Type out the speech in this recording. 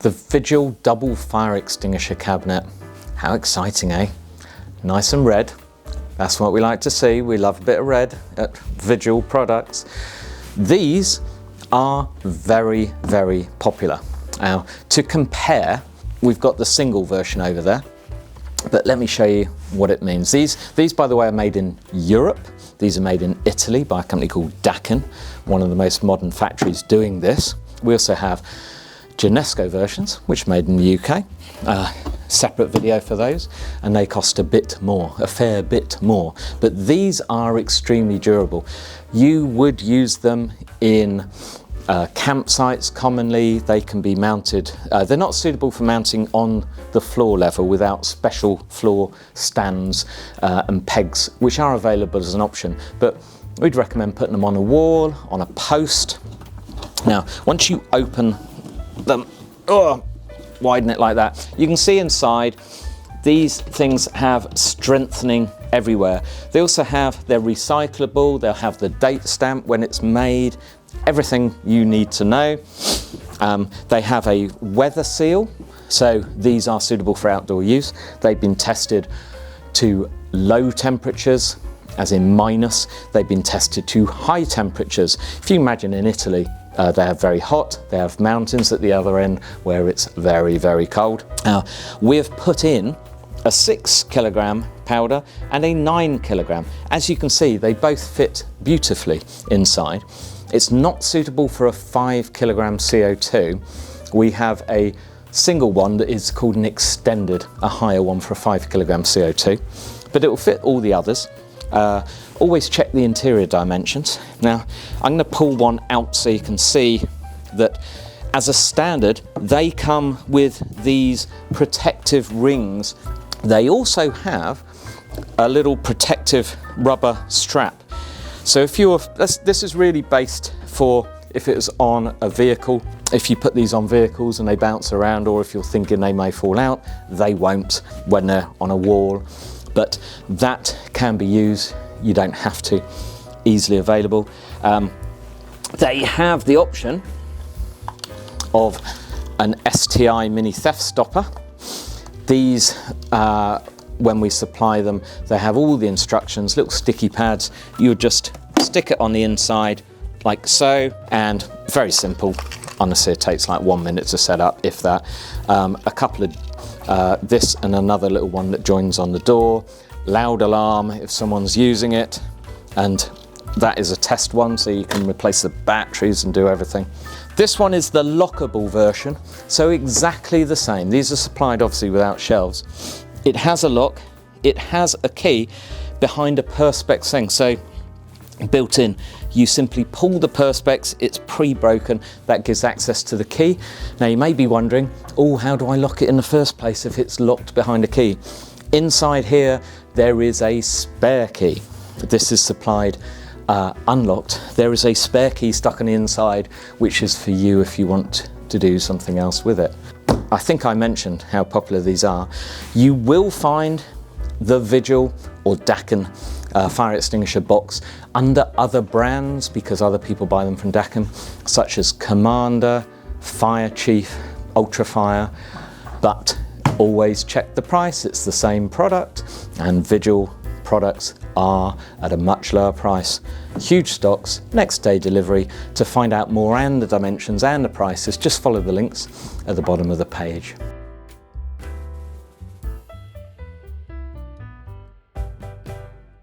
The Vigil double fire extinguisher cabinet. How exciting, eh? Nice and red. That's what we like to see. We love a bit of red at Vigil products. These are very, very popular. Now, to compare, we've got the single version over there, but let me show you what it means. These, by the way, are made in Europe. These are made in Italy by a company called Daikin, one of the most modern factories doing this. We also have Genesco versions, which are made in the UK. Separate video for those, and they cost a bit more, a fair bit more. But these are extremely durable. You would use them in campsites commonly. They can be mounted, they're not suitable for mounting on the floor level without special floor stands and pegs, which are available as an option. But we'd recommend putting them on a wall, on a post. Now, once you open them, widen it like that, you can see inside these things have strengthening everywhere. They also have, they're recyclable, they'll have the date stamp when it's made, everything you need to know. They have a weather seal, so these are suitable for outdoor use. They've been tested to low temperatures, as in minus. They've been tested to high temperatures. If you imagine in Italy, they are very hot, they have mountains at the other end where it's very, very cold. Now, we've put in a 6 kilogram powder and a 9 kilogram. As you can see, they both fit beautifully inside. It's not suitable for a 5 kilogram CO2. We have a single one that is called an extended, a higher one for a 5 kilogram CO2, but it will fit all the others. Always check the interior dimensions. Now, I'm going to pull one out so you can see that as a standard, they come with these protective rings. They also have a little protective rubber strap. So if you're, this is really based for if it was on a vehicle. If you put these on vehicles and they bounce around, or if you're thinking they may fall out, they won't when they're on a wall. But that can be used, you don't have to, easily available. They have the option of an STI mini theft stopper. These, when we supply them, they have all the instructions, little sticky pads. You would just stick it on the inside like so, and very simple. Honestly, it takes like 1 minute to set up, if that. A couple of this and another little one that joins on the door. Loud alarm if someone's using it, and that is a test one, so you can replace the batteries and do everything. This one is the lockable version, so exactly the same. These are supplied obviously without shelves. It has a lock, it has a key behind a perspex thing, so built in. You simply pull the perspex, it's pre-broken, that gives access to the key. Now you may be wondering, oh, how do I lock it in the first place if it's locked behind a key? Inside here, there is a spare key. This is supplied unlocked. There is a spare key stuck on the inside, which is for you if you want to do something else with it. I think I mentioned how popular these are. You will find the Vigil or Daikin fire extinguisher box under other brands because other people buy them from Daikin, such as Commander, Fire Chief, Ultra Fire, but always check the price. It's the same product, and Vigil products are at a much lower price. Huge stocks, next day delivery. To find out more and the dimensions and the prices, just follow the links at the bottom of the page.